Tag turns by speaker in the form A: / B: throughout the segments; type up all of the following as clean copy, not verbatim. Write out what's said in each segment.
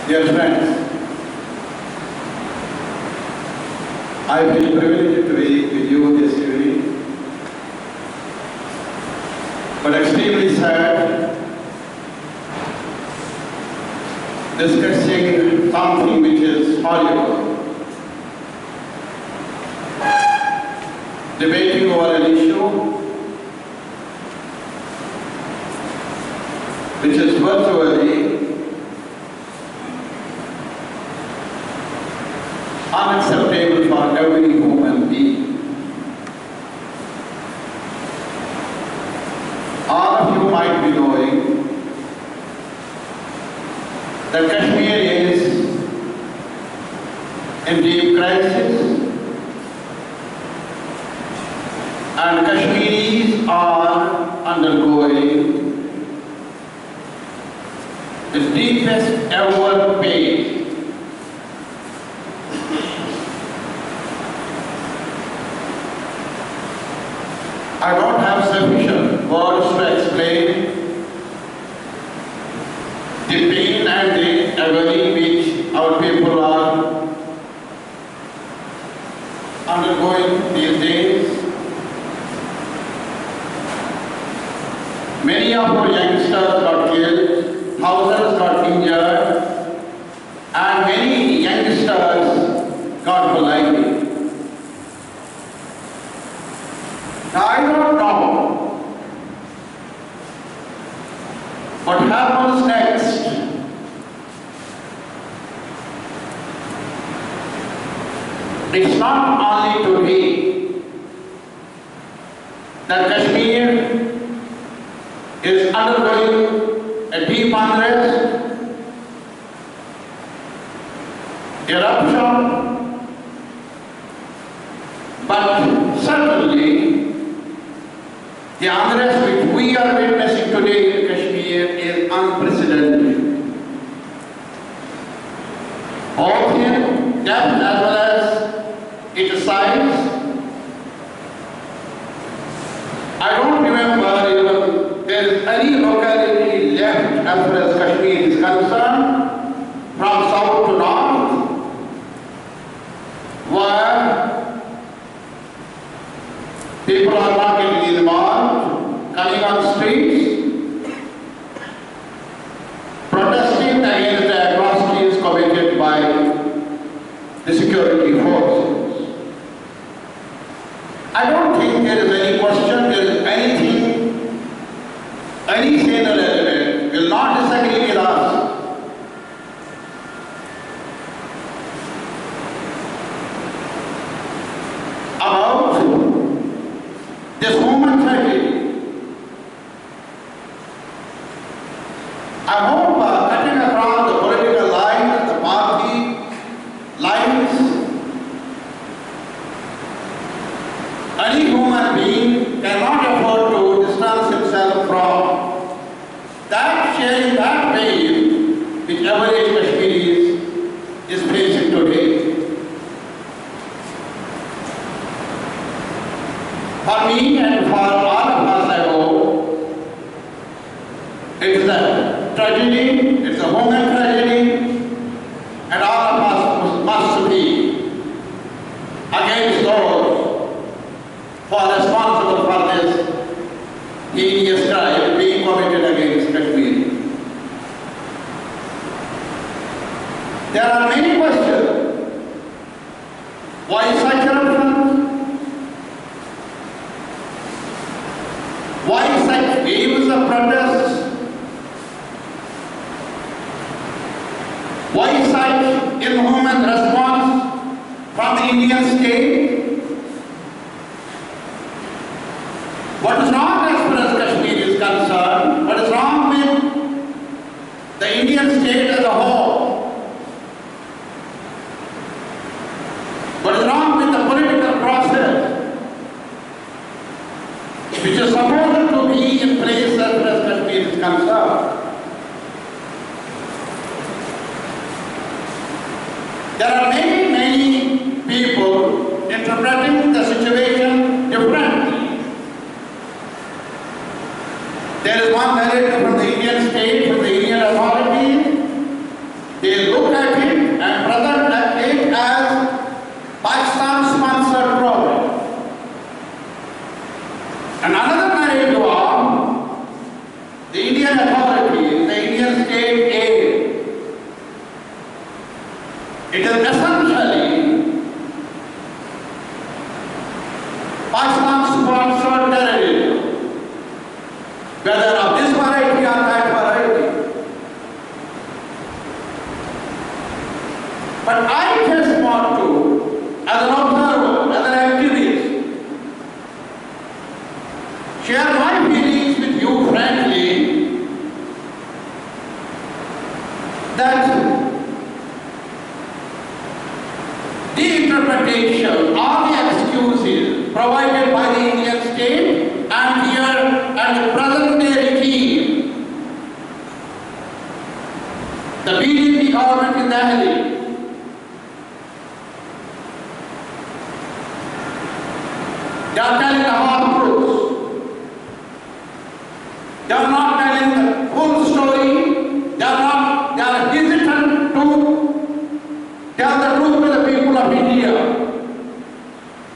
A: Dear friends, I feel privileged to be with you this evening, but extremely sad discussing something which is horrible, debating over an issue which is virtually unacceptable for every human being. All of you might be knowing that Kashmir is in deep crisis and Kashmiris are undergoing the deepest ever pain. I don't have sufficient words to explain the pain and the agony which our people are undergoing these days. Many of our youngsters got killed, thousands got injured, and many youngsters got blinded. Now, I don't know what happens next. It's not only today that Kashmir is undergoing a deep unrest, eruption, but certainly the unrest which we are witnessing today in Kashmir is unprecedented, both in depth as well as its size. I don't remember even there is any locality left as far as Kashmir is concerned, from south to north, where people are not getting involved, coming on streets, protesting against the atrocities committed by the security forces. I don't think there is any question, there is anything, any sane element will not disagree with us about this human tragedy. I hope cutting across the political lines, the party lines, any human being cannot afford to distance himself from that sharing that pain which average Kashmiris is facing today. For me and for all of us, I hope, it is a tragedy, it's a human tragedy, and all of us must be against those who are responsible for this heinous crime being committed against Kashmir. There are many questions. Why such eruptions? Why such waves of protests? Why such inhuman response from the Indian state? What is wrong as far as Kashmir is concerned? What is wrong with the Indian state as a whole? What is wrong with the political process which is supposed to be in place as far as Kashmir is concerned? There are many people interpreting the situation differently. There is one narrative from the Indian state, from the Indian authorities. They look But I just want to, as an observer, as an activist, share my feelings with you frankly that the interpretation or the excuses provided by the Indian state and here and the present day regime, the BJP government in Delhi, they are telling the half truths. They are not telling the full story. They are hesitant to tell the truth to the people of India.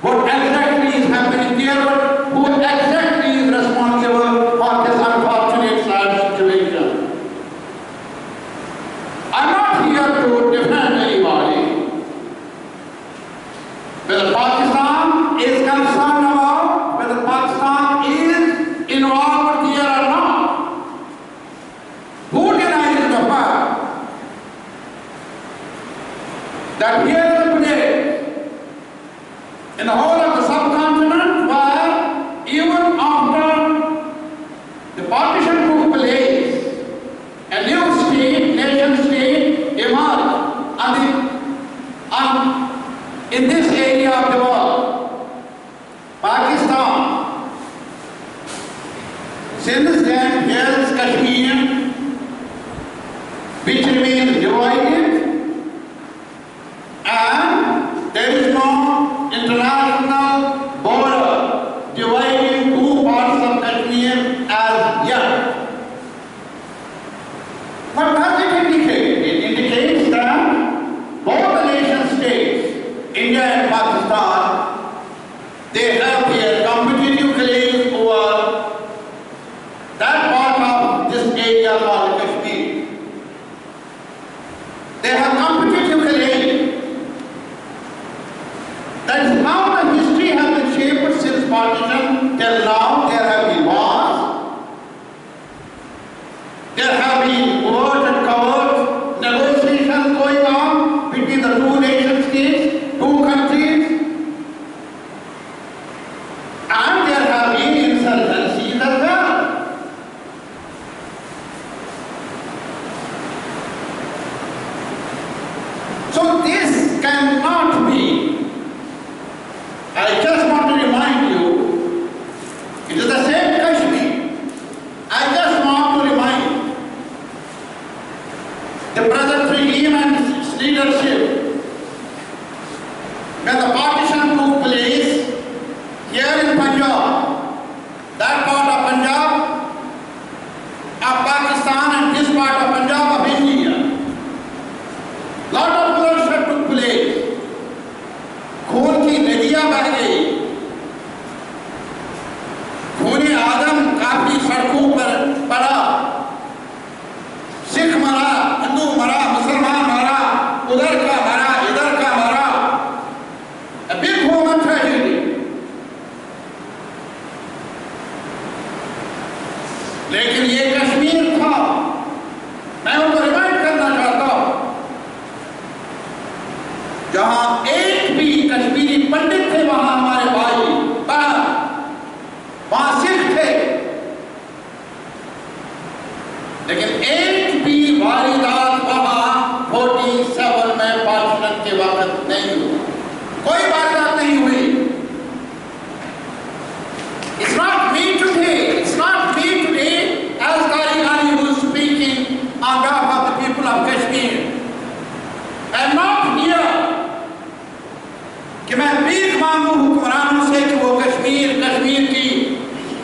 A: What exactly is happening here, but who exactly is responsible for this unfortunate sad situation. I'm not here to defend anybody. Whether Pakistan is concerned about, whether Pakistan is involved here or not. Who denies the fact that here is a place in the whole of the subcontinent where even after the partition took place, a new state, nation state emerged in this area of the world, Pakistan. Since then, here is Kashmir, which remains divided, and there is no international border dividing two parts of Kashmir as yet. What does it indicate? It indicates that both the nation states, India and Pakistan, they have their competitive claims over that part of this area called Kashmir. They have competitive claims. That is how the history has been shaped since partition till now. There have been wars. There have been overt and covert negotiations going on between the two nation states, two countries. And there have been insurgencies as well. So this cannot be. I just want to remind you, it is the same Kashmir. I just want to remind the present regime and its leadership, when the partition took place here in Punjab, that part of Punjab, of Pakistan and this part of Punjab of India, lot of bloodshed took place. खून की नदियां बह गई, खून आदम काफी सड़कों पर पड़ा, सिख मरा, हिंदू मरा, मुसलमान मरा, उधर का मरा, इधर का मरा, a big human tragedy. लेकिन ये कश्मीर था, मैं उनको रिमाइंड करना चाहता हूं, जहां एक भी कश्मीरी पंडित थे वहां हमारे भाई बहन, वहां सिख थे, लेकिन एक भी वारदात वहां 47 में पार्टीशन के वक्त नहीं हुई, कोई वारदात नहीं हुई. It's not me today as Tarigami who is speaking on behalf of the people of Kashmir. I'm not here कि मैं भीख मांगू हुक्मरानों से कि वो कश्मीर की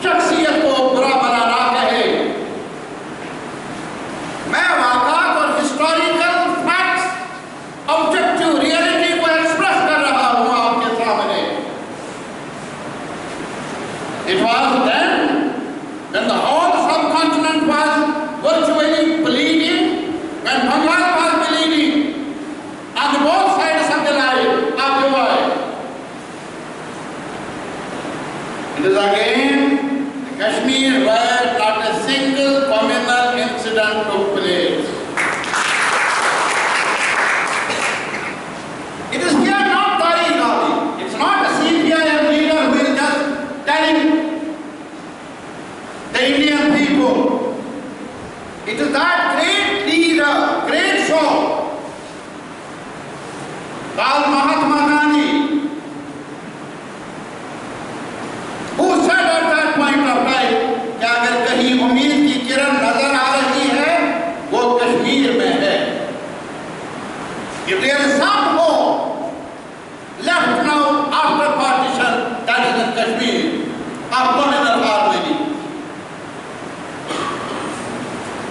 A: शख्सियत को बुरा भला ना कहे. मैं वाक़ात और हिस्टोरिकल फैक्ट्स, ऑब्जेक्टिव रियलिटी को एक्सप्रेस कर रहा हूँ आपके सामने. It was then when the whole subcontinent was virtually bleeding, when Bengal was bleeding, में है. If there is some hope left now after partition, that is in Kashmir, of communal harmony.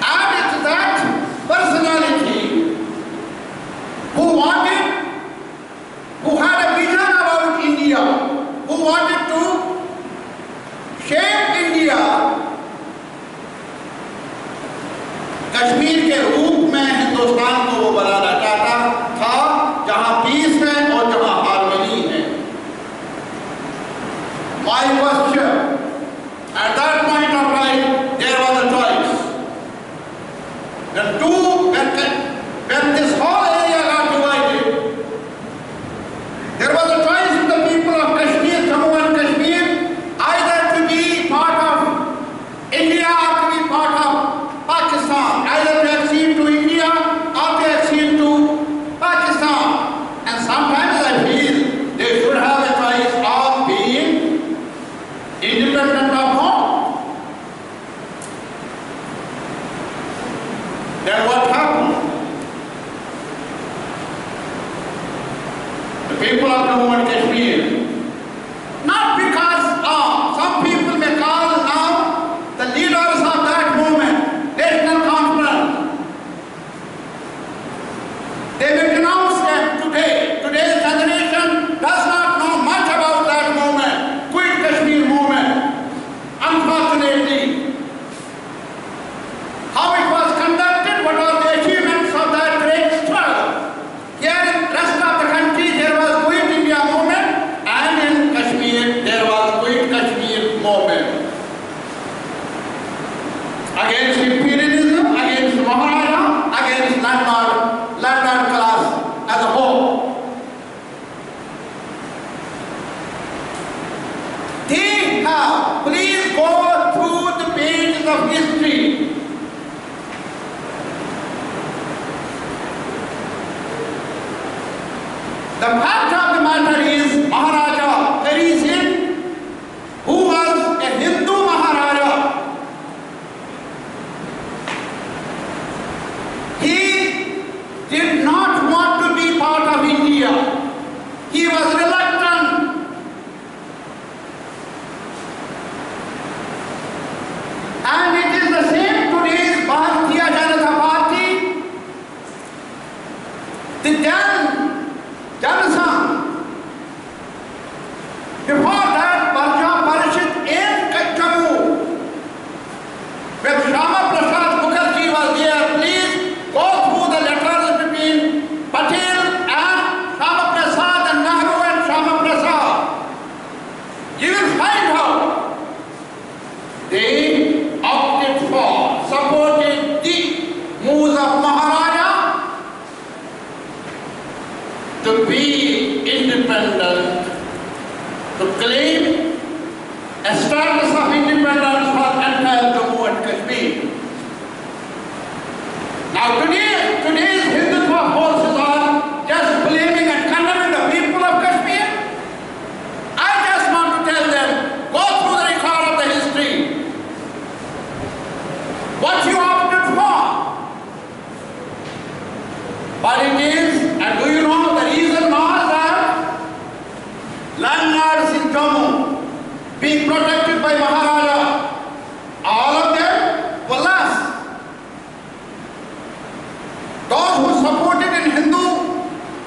A: Add to that personality who had a vision about India, who wanted to shape India Kashmir के रूप में हिंदुस्तान को वो बनाना चाहता था, जहां piece है और जहां हार्मनी है. My question, at that point of time, there was a choice. When this whole area got divided, there was a choice for the people of Kashmir, Jammu and Kashmir, either to be part of India or to be part of Pakistan, either to accede to India or to accede to Pakistan. And sometimes I feel they should have a choice of being independent of home. Then what happened? The people of Jammu and Kashmir, not because some people may call now the leaders of that movement, national conference, they may denounce them today. Today's generation does not know much about that movement, Quit Kashmir movement. Unfortunately, how it was conducted, what are the achievements of that great struggle. Here in the rest of the country there was Quit India movement, and in Kashmir there was Quit Kashmir movement. Against imperialism, against Maharaja, against landlord class as a whole. They have, please go through the pages of history. The fact of the matter is, Maharaja Hari Singh, who was a Hindu Maharaja, he did not want to be part of India. He was reluctant. And it is the same today's Bharatiya Janata Party. The Janasangh. Before that, Bharatiya Parishad in Jammu, when Shama Prasad Mukherjee was there, please go through the letters between Patel and Shama Prasad and Nehru and Shama Prasad. You will find out they opted for, supported the moves of Maharaja to be independent, to claim a status of independence for entire Jammu and Kashmir. Now today's Hindutva forces are just blaming and condemning the people of Kashmir. I just want to tell them, go through the record of the history. What you opted for. But it is, and do you know the reason was that landlords in Jammu being protected by Maharaja, all of them were lost. Those who supported in Hindu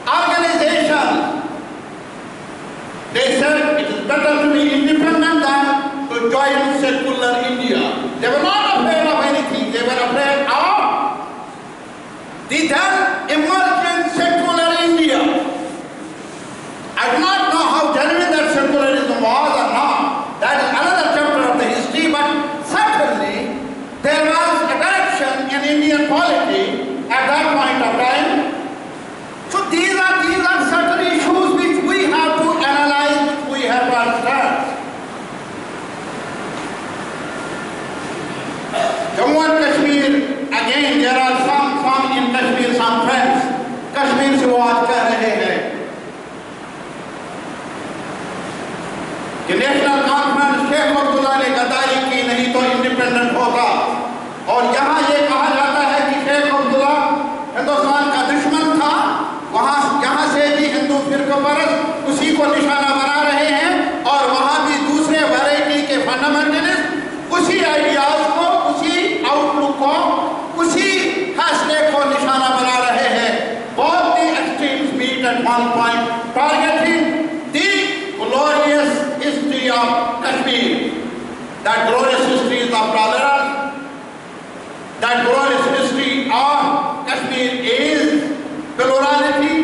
A: organizations, they said it is better to be independent than to join secular India. They were not afraid of anything, they were afraid of the then emerging secular India. I do not know how genuine that secularism was or not. That is another chapter of the history, but certainly there was a direction in Indian polity at that point of time. So these are certain issues which we have to analyze, which we have to understand. Jammu and Kashmir, again there are some in Kashmir, some friends Kashmir से वो आज कह रहे हैं कि national conference Sheikh Abdullah ने गद्दारी की, नहीं तो इंडिपेंडेंट होगा। और यहाँ ये कहा जाता है कि Sheikh Abdullah one point, targeting the glorious history of Kashmir. That glorious history is of tolerance. That glorious history of Kashmir is plurality.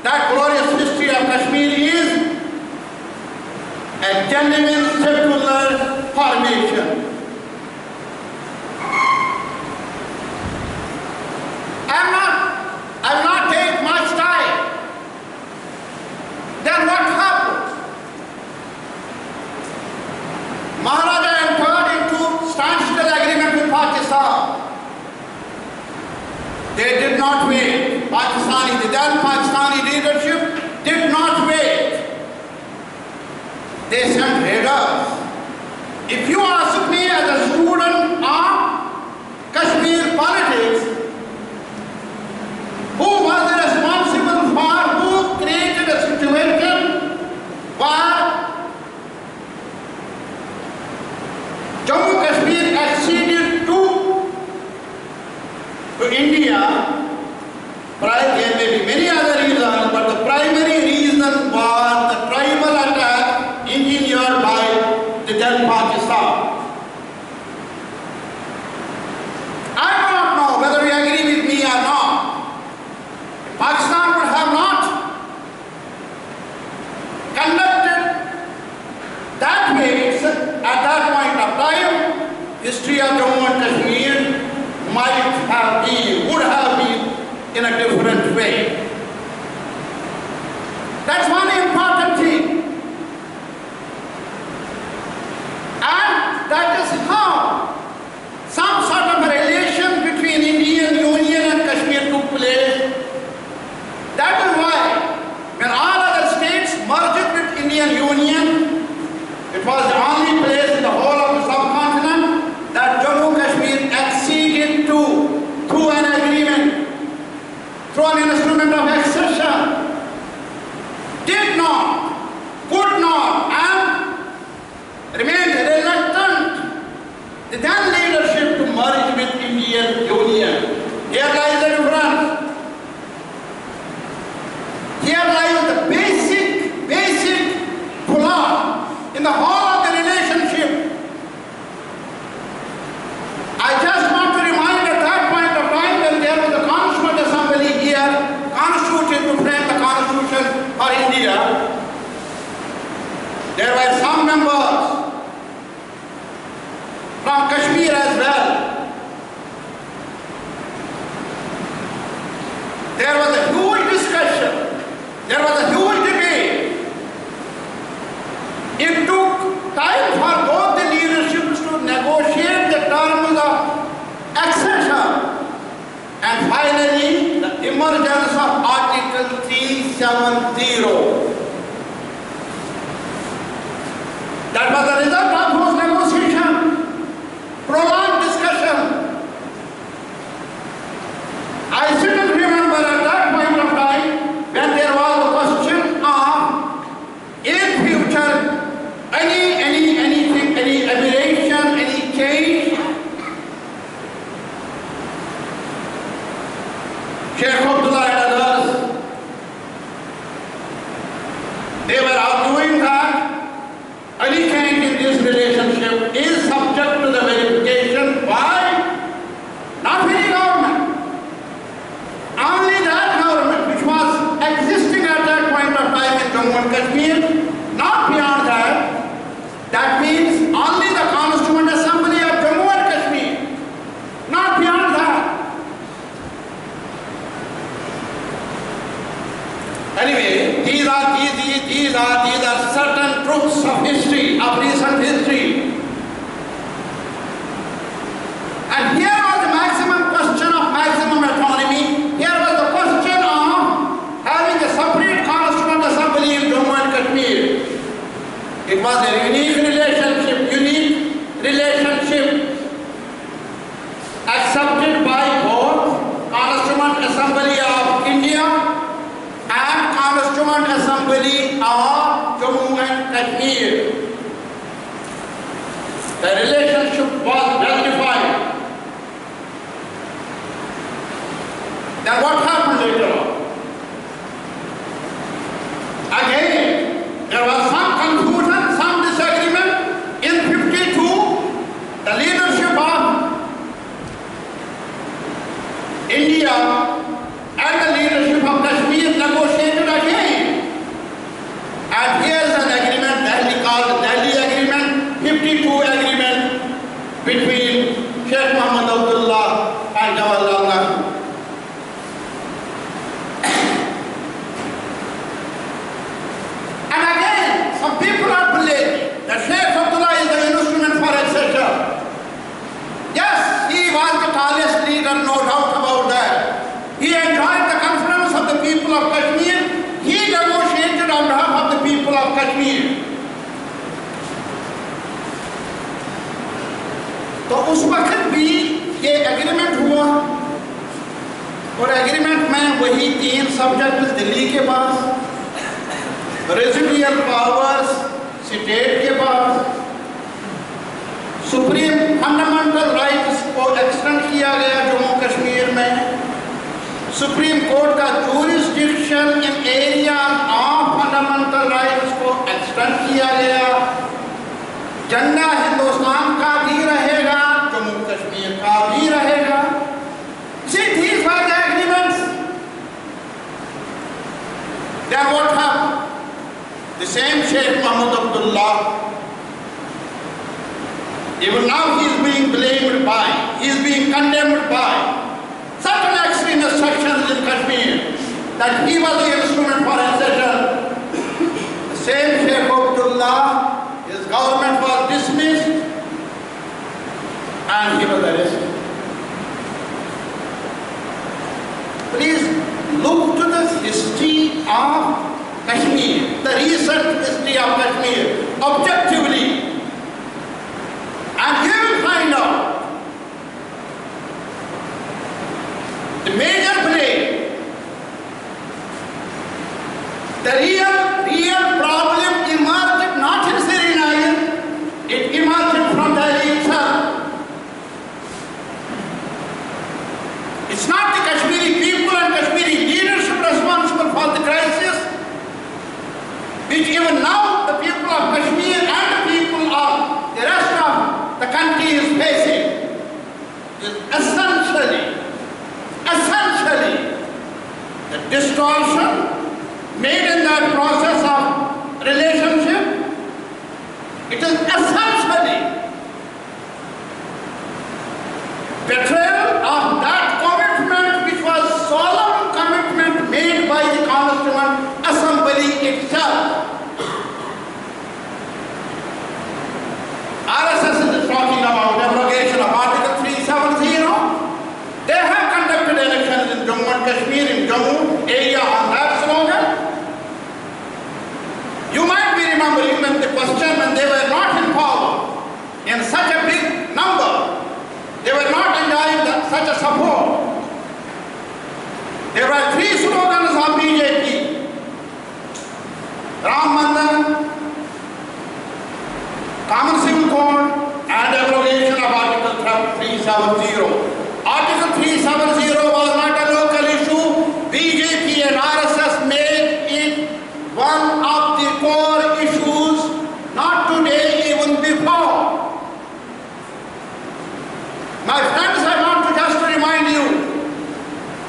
A: That glorious history of Kashmir is a genuine secular formation. I will not take much time. Then what happened? Maharaja entered into standstill agreement with Pakistan. They did not wait. The then Pakistani leadership did not wait. They sent raiders. If you ask me as a student of Kashmir politics, who was responsible for, who created a situation where Jammu Kashmir acceded to India? There may be many other reasons, but the primary reason was the tribal attack engineered by the then Pakistan. I do not know whether you agree with me or not. Pakistan would have not conducted that way at that point of time. History of Jammu and Kashmir might have been, would have been in a different way. That's one important thing. And that is how some sort of a relation between Indian Union and Kashmir took place. That is why when all other states merged with Indian Union, it was the only place in the whole of the subcontinent that Jammu Kashmir acceded to through an agreement, through an instrument of accession, did not, could not, and remained reluctant, the then leadership to merge with Indian Union. Here lies the difference. Here lies the basic flaw in the whole of the relationship. I just want to remind at that point of time when there was a Constituent Assembly here, constituted to frame the Constitution for India, there were some members from Kashmir as well. There was a huge discussion. There was a huge debate. It took time for both the leaderships to negotiate the terms of accession. And finally, the emergence of Article 370. That was the result of those negotiations, prolonged discussion. I still remember at that point of time when there was a question of in future anything, any aberration, any change. Sheikh Abdullah and others, they were arguing that any change in this relationship is subject to the verification by not any government, only that government which was existing at that point of time in Jammu and Kashmir, not beyond that. That means only the Constituent Assembly of Jammu and Kashmir, not beyond that. Anyway, these are certain truths of history, of recent history. And here was the maximum question of maximum autonomy. Here was the question of having a separate Constituent Assembly in Jammu and Kashmir. It was a unique relationship accepted by both Constituent Assembly of India and Constituent Assembly of Jammu and Kashmir. The relationship was well defined. Then what happened later on? India and the leadership of Kashmir negotiated again. And here is an agreement Delhi called the Delhi Agreement, 52 agreement between Sheikh Mohammed and Jawaharlal Nehru. And again, some people are believing that Sheikh Abdullah is the instrument for etc. Yes, he was the tallest leader, no doubt about that. He enjoyed the confidence of the people of Kashmir. He negotiated on behalf of the people of Kashmir. तो उस वक्त भी ये agreement हुआ और agreement में वही 3 subject Delhi के पास, रेजिडुअल पावर्स स्टेट के पास, सुप्रीम फंडामेंटल राइट्स को एक्सटेंड किया गया जम्मू कश्मीर में, सुप्रीम कोर्ट का जूरिसडिक्शन इन एरिया ऑफ फंडामेंटल राइट्स को एक्सटेंड किया गया, झंडा हिंदुस्तान का भी रहेगा, जम्मू कश्मीर का भी रहेगा। See, these were the agreements. Then what happened? The same Sheikh Mohammed Abdullah, even now he is being blamed by, he is being condemned by certain extremist sections in Kashmir that he was the instrument for accession. The same Sheikh Abdullah, his government was dismissed and he was arrested. Please look to the history of Kashmir, the recent history of Kashmir, objectively, and you will find out the major blame, the real problem emerged not in Srinagar, it emerged from Delhi itself. It's not the Kashmiri people and Kashmiri leadership responsible for the crisis, which even now the people of Kashmir and the people of the rest of the country is facing, is essentially the distortion made in that process of relationship. It is essentially betrayal of that commitment which was solemn commitment made by the Constituent Assembly itself. RSS is talking about abrogation of Article 370. They have conducted elections in Jammu and Kashmir, in Jammu area on that slogan. You might be remembering when the question, when they were not in power in such a big number, they were not enjoying such a support. There were 3 slogans of BJP: Ram Mandir, Common Civil Code, and abrogation of Article 370. Article 370 was not a local issue. BJP and RSS made it one of the core issues, not today, even before. My friends, I want to just remind you,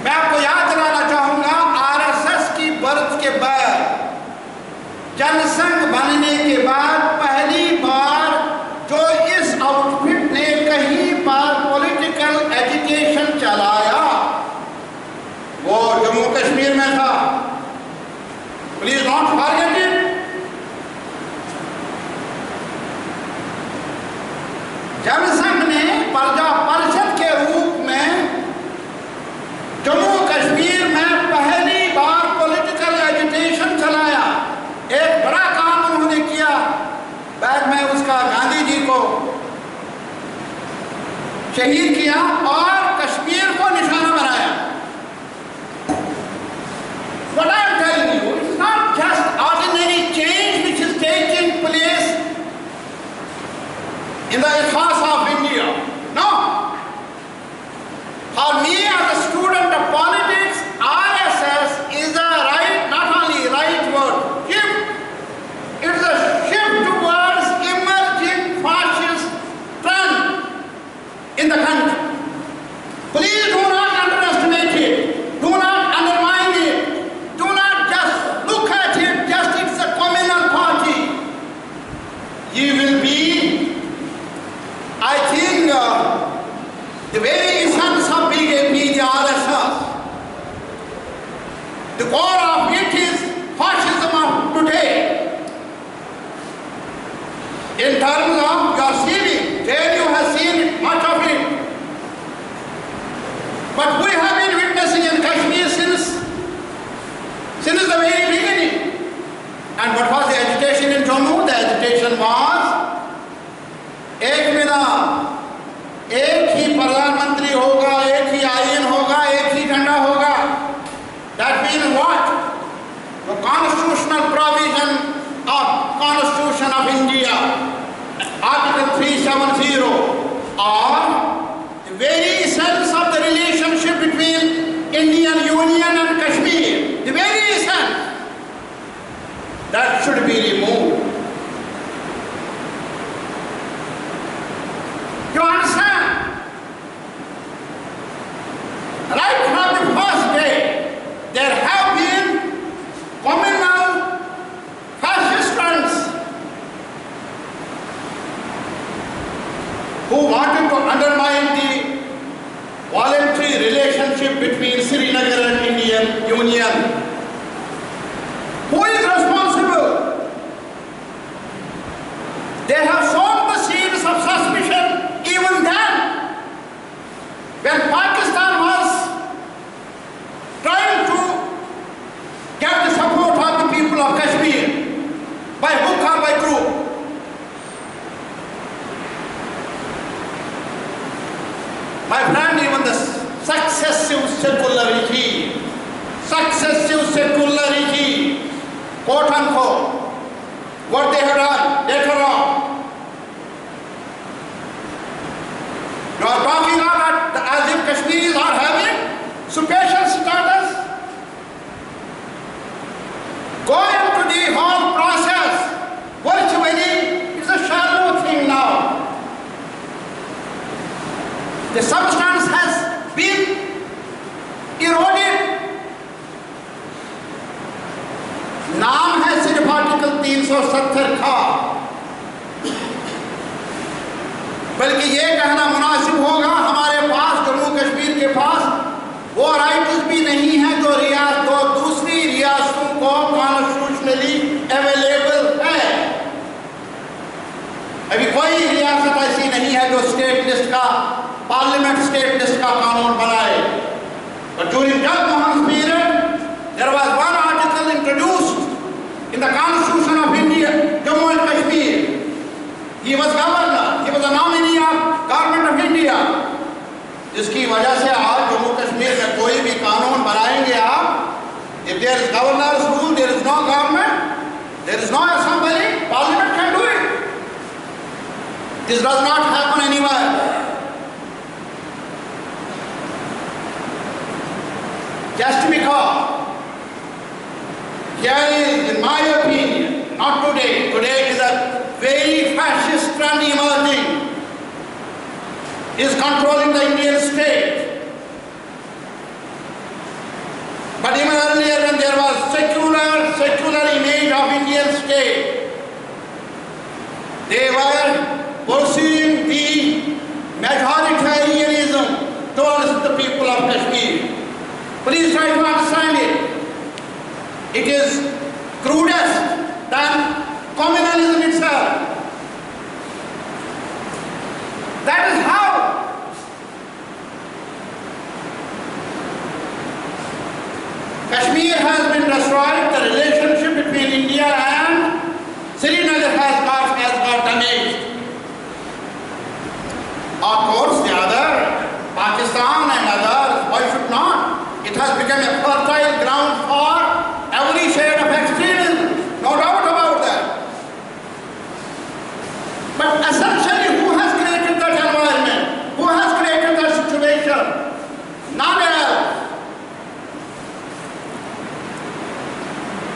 A: मैं आपको याद दिलाना चाहूँगा, RSS की birth के बाद, जनसंघ बनने के बाद पहली बार जो इस आउटफिट ने कहीं पर पॉलिटिकल एजिटेशन चलाया, वो जम्मू कश्मीर में था। Please not forget it. Jana Sangh ने प्रजा परिषद के रूप में जम्मू कश्मीर में पहली बार पॉलिटिकल एजिटेशन चलाया। एक बड़ा काम उन्होंने किया, बाद में उसका गांधी जी को शहीद किया और कश्मीर को निशाना बनाया। What I am telling you, it's not just ordinary change which is taking place in the ethos of India. No. For me as a student of politics, RSS is a right, not only right word, shift. It's a shift towards emerging fascist trend in the country. in terms of your CV. JNU has seen much of it. But we have been witnessing in Kashmir since the very beginning. And what was the agitation in Jammu? The agitation was एक बिना एक ही प्रधानमंत्री होगा, एक ही IN होगा, एक ही झंडा होगा. That means what? The constitutional provision of Constitution of India, Article 370, or the very essence of the relationship between Indian Union and Kashmir, the very essence, that should be removed. You understand? Right from the first day, there have been communal fascist fronts who wanted to undermine the voluntary relationship between Srinagar and Indian Union. Who is responsible? They have sown the seeds of suspicion even then, when Pakistan was trying to get the support of the people of Kashmir by hook or by crook. My friend, even the successive secular regime, quote unquote, what they have done later on. You are talking about as if Kashmiris are having special status. Go into the whole process. Virtually, it's a shallow thing now. The substance has been eroded. नाम है सिर्फ article 370 का, बल्कि ये कहना मुनासिब होगा हमारे पास जम्मू कश्मीर के पास वो राइट्स भी नहीं है जो दूसरी रियासतों को कॉन्स्टिट्यूशनली अवेलेबल है. अभी कोई रियासत ऐसी नहीं है जो स्टेट लिस्ट का पार्लियामेंट स्टेट लिस्ट का कानून बनाए. But during Jammu's period, there was one article introduced in the Constitution of India, Jammu and Kashmir. He was governor, he was a nominee of government of India. जिसकी वजह से आज जम्मू कश्मीर में कोई भी कानून बनाएंगे आप, if there is governor's rule, there is no government, there is no assembly, parliament can do it. This does not happen anywhere. Just because here is, in my opinion, not today, today is a very fascist trend emerging, is controlling the Indian state. But even earlier when there was secular image of Indian state, they were pursuing the majoritarianism towards the people of Kashmir. Please try to understand it. It is crudest than communalism itself. That is how Kashmir has been destroyed. The relationship between India and Srinagar has got damaged. Of course, the other, Pakistan and others, why should not? It has become a fertile ground for every shade of extremism, no doubt about that. But essentially, who has created that environment? Who has created that situation? None else.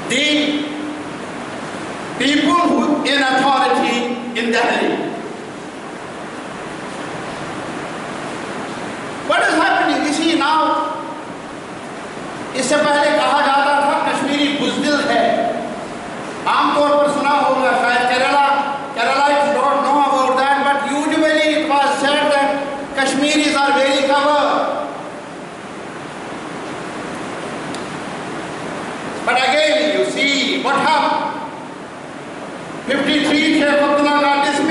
A: The people who in authority in Delhi. What is happening? You see now, इससे पहले कहा जाता था कश्मीरी बुज़दिल है. आमतौर पर सुना होगा शायद Kerala don't know about that, but usually it was said that Kashmiris are very clever. But again, you see what happened. 53 Sheikh Abdullah got dismissed.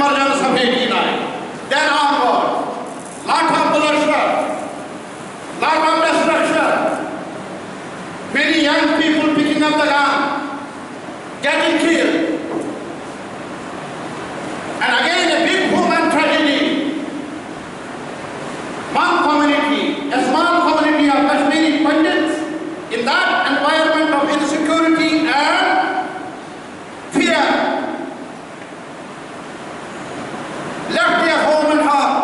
A: emergence of 89. Then onward, lot of bloodshed, lot of destruction, many young people picking up the gun, getting killed. And again a big human tragedy. One community, a small community of Kashmiri Pandits, in that environment of insecurity and fear, left their home and heart.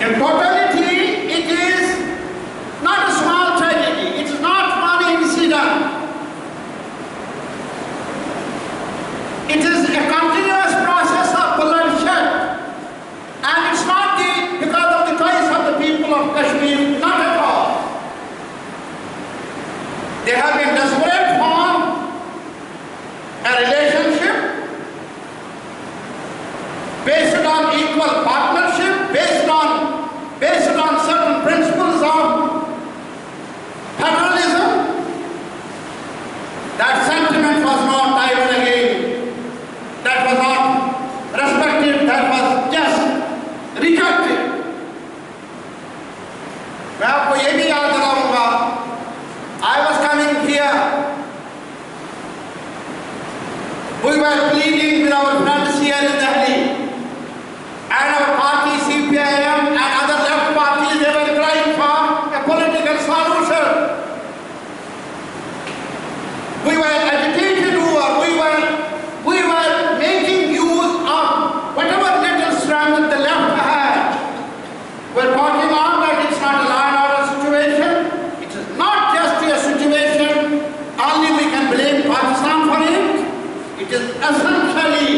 A: In totality, it is not a small tragedy. It is not one incident. It is a continuous process of bloodshed. And it's not because of the choice of the people of Kashmir, not at all. They have been desperate for a relationship based on equal partnership, based on certain principles of federalism. That sentiment was not even again. That was not respected. That was just rejected. मैं आपको ये भी याद दिलाऊंगा, I was coming here. We were pleading with our friends here in Delhi, and our party CPIM and other left parties, they were crying for a political solution. We were agitated over, we were making use of whatever little strength the left had. We're talking on that it's not a law and order situation. It is not just a situation, only we can blame Pakistan for it. It is essentially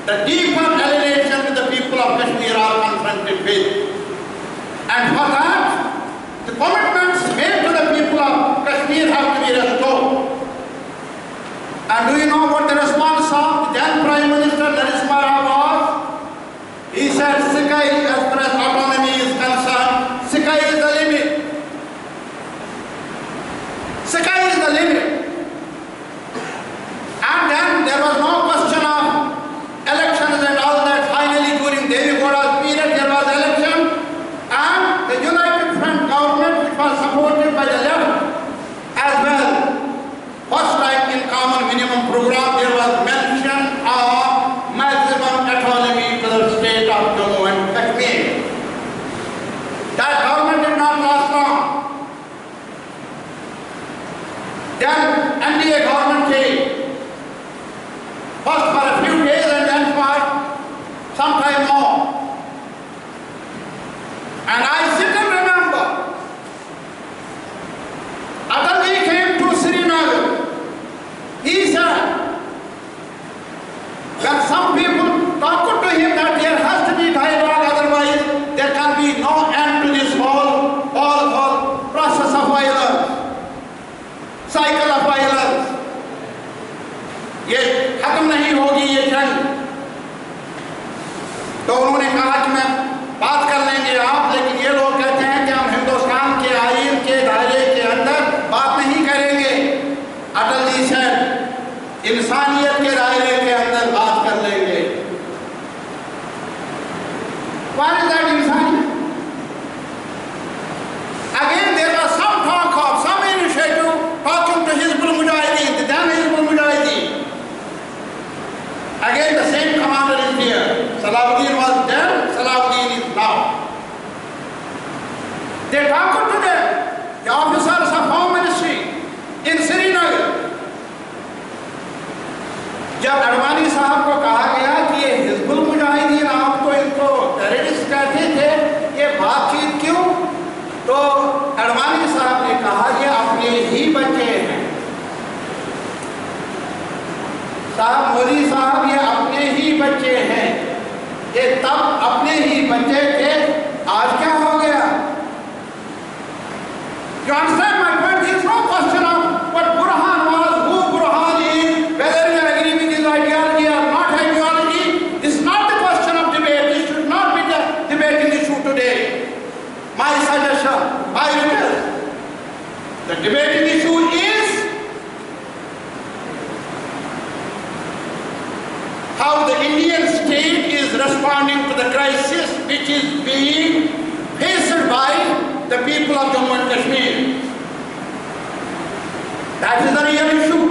A: the deeper alienation that the people of Kashmir are confronted with. And for that, the commitments made to the people of Kashmir have to be restored. And do you know what the response of the then Prime Minister Narendra was? He said, Saga, as far as autonomy is concerned, Saga is the limit. Saga is the limit. And then there was no question of elections and all that. Finally, during Devi Gowda's period, there was election, and the United Front government, which was supported by the left as well, first time in common minimum program, there was mention of maximum autonomy to the state of Jammu and Kashmir. That government did not last long. Then NDA government came. First for a few days and then for some time more. And I still remember, after we came to Srinagar, he said, when some people talked to him that there has to be dialogue, otherwise there can be no end to this whole process of violence, cycle of violence. ये खत्म नहीं होगी ये जंग। तो उन्होंने कहा कि मैं बात कर लेंगे आप, लेकिन ये लोग कहते हैं कि हम हिंदुस्तान के आईन के दायरे के अंदर बात नहीं करेंगे। अटल जी से इंसानियत के दायरे के अंदर बात कर लेंगे। What is that इंसानियत? Again there was some talk of some initiative talking to Hizbul Mujahideen, the then Hizbul Mujahideen. Again the same commander is here. Salahuddin was then, Salahuddin is now. They talked to them, the officers of Home Ministry in Srinagar. जब अडवाणी साहब को कहा गया कि ये हिजबुल मुजाहिदीन आप तो इनको टेररिस्ट कहते थे, ये बातचीत क्यों? तो अडवाणी साहब ने कहा ये अपने ही बच्चे हैं। साहब मोदी साहब ये अपने ही बच्चे हैं। ये तब अपने ही बच्चे थे, आज क्या हो गया? You understand my point? There is no question of what Burhan was, who Burhan is, whether you agree with his ideology or not ideology. This is not the question of debate. This should not be the debating issue today. My suggestion, my request, the debating issue is is responding to the crisis which is being faced by the people of Jammu and Kashmir. That is the real issue.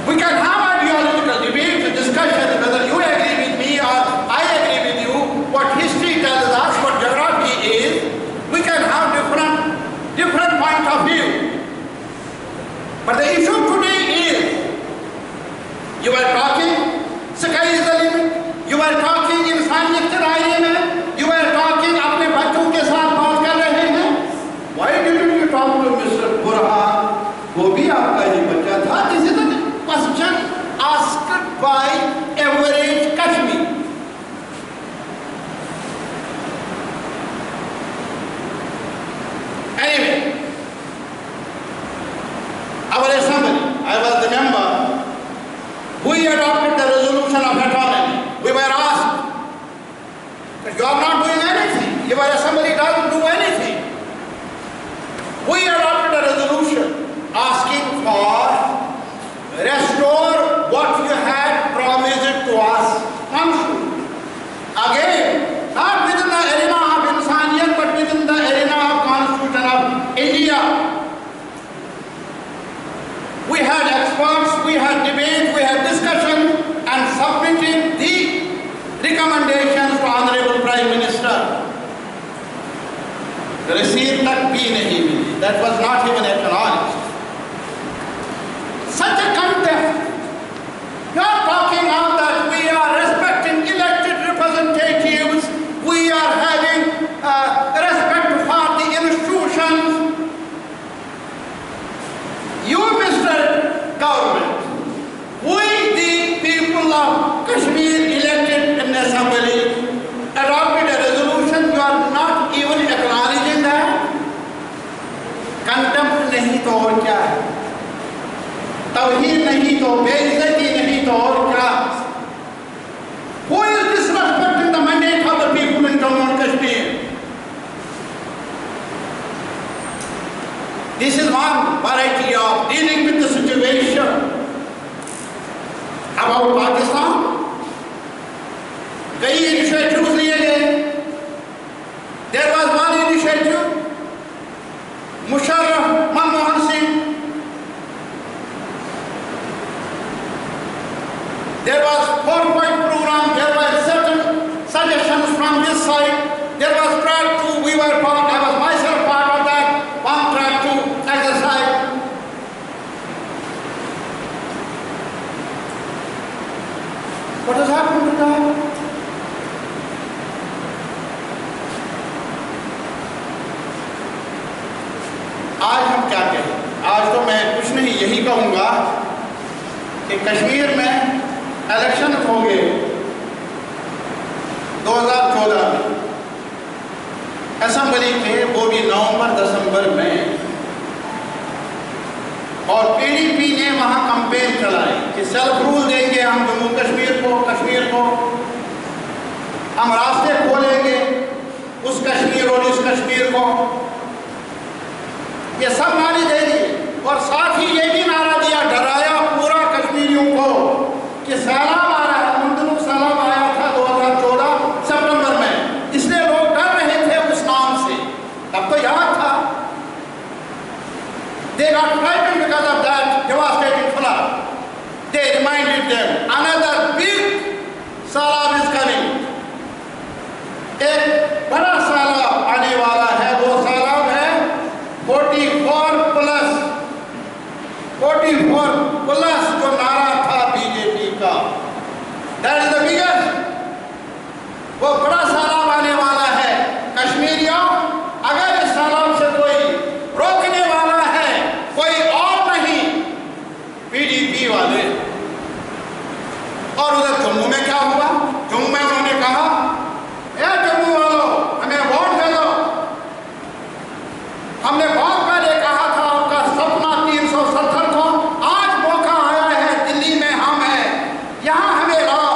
A: We can have ideological debates, discussions, whether you agree with me or I agree with you, what history tells us, what geography is. We can have different points of view. But the issue today is, you are talking, sky is the limit. You are talking इंसानियत के दायरे में. You are talking अपने बच्चों के साथ बात कर रहे हैं. Why didn't you talk to Mr. Burhan? वो भी आपका ही बच्चा था. This is the question asked by average Kashmir. Anyway, our assembly, I was the member, we adopted the resolution of autonomy. We were asked, but you are not doing anything. Your assembly doesn't do anything. We adopted a resolution asking for restore what you had promised to us. Again, not within the arena of insaniyat, but within the arena of Constitution of India. We had experts, we had debate, we had discussion, and submitted the recommendations to Honorable Prime Minister. The receipt tak bhi nahi mili. That was not even acknowledged. Such a contempt. You are talking now that we are respecting elected representatives, we are having respect for the institutions. You, Mr. Government, we the people of Kashmir elected in the assembly adopted a resolution. You are not even acknowledging that. Contempt nahi to aur kya hai? Tawheen nahi to, be'izzati nahi to aur kya? Who is disrespecting the mandate of the people in Jammu and Kashmir? This is one variety of dealing with the situation. About Pakistan, कई initiatives लिए गए. There was one initiative, Musharraf, Manmohan Singh. There was 4-point program. There were certain suggestions from this side. There was track 2. We were part. I was myself part of that. One track 2 exercise. What has happened to that? आज हम क्या कहें? आज तो मैं कुछ नहीं यही कहूँगा कि कश्मीर में इलेक्शन हो गए 2014 में असेंबली के, वो भी नवंबर-दिसंबर में, और पीडीपी ने वहाँ कैंपेन चलाई कि सेल्फ रूल देंगे हम जम्मू कश्मीर को, हम रास्ते खोलेंगे उस कश्मीर और इस कश्मीर को. ये सब नारे दे दिए और साथ ही ये भी नारा दिया, डराया पूरा कश्मीरियों को कि सैलाब आ रहा है. उन दिनों सैलाब आया था 2014 सितंबर में, इसलिए लोग डर रहे थे उस नाम से. तब तो याद था. They got frightened because of that devastating flood. They reminded them another big सैलाब is coming. एक बड़ा सैलाब आने वाला है. वो सैलाब है 44 प्लस जो नारा था बीजेपी का. That is the biggest. वो बड़ा सैलाब आने वाला है. कश्मीरियों, अगर इस सैलाब से कोई रोकने वाला है, कोई और नहीं, पीडीपी वाले. और उधर जम्मू में क्या हुआ? जम्मू में उन्होंने कहा, ए जम्मू वालों, हमें वोट दे दो. हमने बहुत पहले कहा था आपका सपना 370 को. आज मौका आया है, दिल्ली में हम हैं, यहाँ हमें लाओ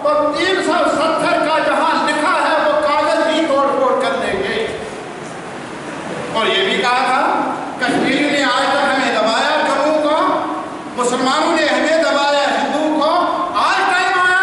A: तो 370 का जहाँ लिखा है वो कागज भी तोड़-फोड़ कर देंगे. और ये भी कहा था कश्मीरी ने आज तक हमें दबाया जम्मू को, मुसलमानों ने हमें दबाया हिंदू को. आज टाइम आया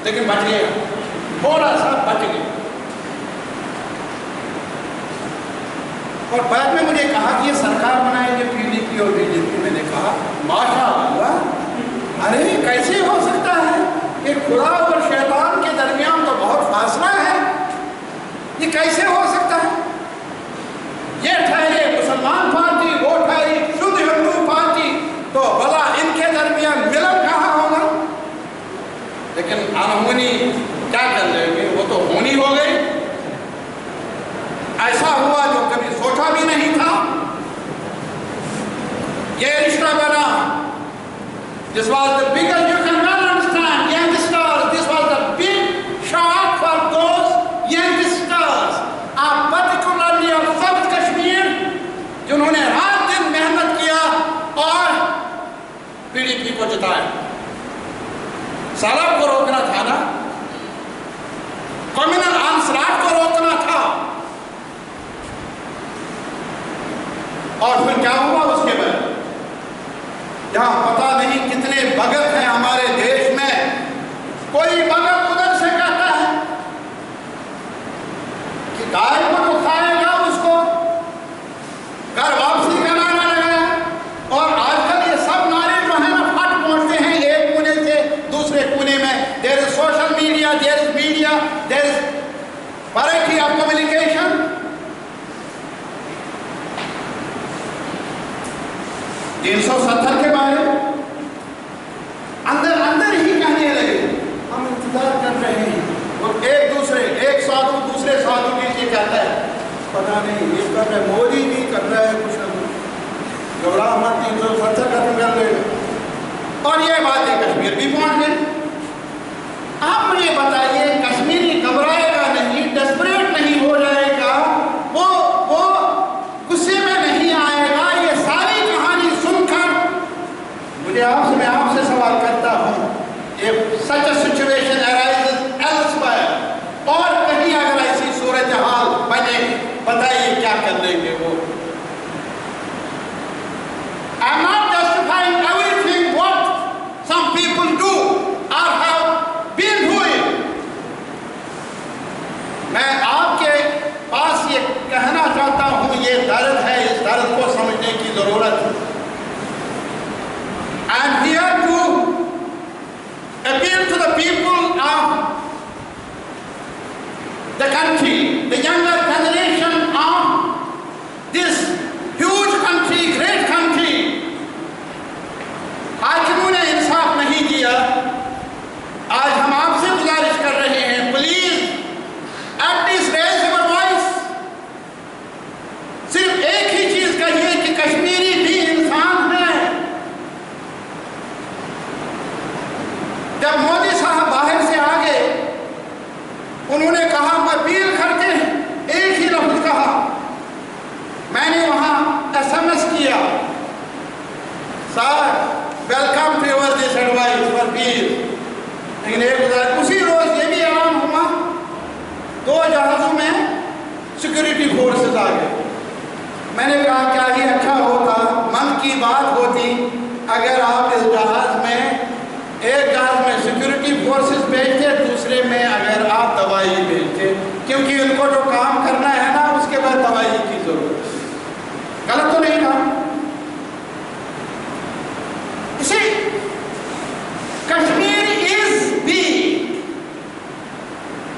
A: लेकिन बच गया, थोड़ा सा बच गया। और बाद में मुझे कहा कि ये सरकार बनाएंगे पीडीपी और बीजेपी। मैंने कहा माशाअल्लाह, अरे कैसे हो सकता है? ये खुदा और शैतान के दरमियान तो बहुत फासला है, ये कैसे हो सकता है? ये ठहरे मुसलमान पार्टी, वो ठहरी शुद्ध हिंदू पार्टी, तो भला इनके दरमियान मिलन कहाँ होगा? लेकिन अनहोनी क्या कर लेंगे, वो तो होनी हो गई। ऐसा हुआ जो कभी सोचा भी नहीं था। ये रिश्ता बना। This was the biggest, you can well understand, youngsters, this was the big shock for those youngsters, particularly of South Kashmir, जिन्होंने रात दिन मेहनत किया और पीडीपी को जिताया। सलाब को रोकना था ना, कम्युनल आंसराट को रोकना था। और फिर क्या हुआ उसके बाद? यहाँ पता नहीं कितने भगत हैं हमारे देश में। कोई भगत उधर से कहता है कि गाय को तो खाएगा, उसको घर वापसी कराना लगा। और आजकल ये सब नारे जो है ना फट पहुंचते हैं एक कोने से दूसरे कोने में। There is social media, there is media, there is variety of communication. $370 के बारे अंदर अंदर ही कहने लगे, हम इंतजार कर रहे हैं। और एक दूसरे, एक साधु दूसरे साधु के लिए कहता है पता नहीं ये कर रहे, मोदी भी कर रहा है कुछ ना कुछ, घबरा मत, 370 खत्म कर लेगा। और ये बातें कश्मीर भी पहुंच गई। आप मुझे बताइए, कश्मीरी घबराएगा नहीं, डेस्परेट नहीं हो जाएगा, वो गुस्से में नहीं आएगा। ये सारी कहानी सुनकर मैं आपसे सवाल करता हूँ, if such a situation arises elsewhere, और कहीं अगर ऐसी सूरत हाल बने, बताइए क्या कर लेंगे वो? I am not justifying everything what some people do or have been doing. मैं आपके पास ये कहना चाहता हूँ, ये दर्द है, इस दर्द को समझने की जरूरत है। I am here to appeal to the people of the country, the younger generation of this huge country, great country. हाकिमों ने इंसाफ नहीं दिया। आज हम आपसे गुजारिश कर रहे हैं, please at least raise your voice. सिर्फ एक ही चीज कहिए कि कश्मीरी भी इंसान है। जब मोदी साहब बाहर से आ गए, उन्होंने कहा, अपील करके एक ही लफ्ज कहा, मैंने वहां SMS किया, sir welcome to your this advice for peace. लेकिन एक उसी रोज ये भी ऐलान हुआ, 2 जहाजों में सिक्योरिटी फोर्सेस आ गए। मैंने कहा क्या ही अच्छा होता, मन की बात होती अगर आप इस जहाज में, एक जहाज में सिक्योरिटी फोर्सेस भेजते, दूसरे में अगर आप दवाई भेजते, क्योंकि उनको जो काम करना है ना उसके बाद दवाई की जरूरत है। गलत तो नहीं था? इसी Kashmir is be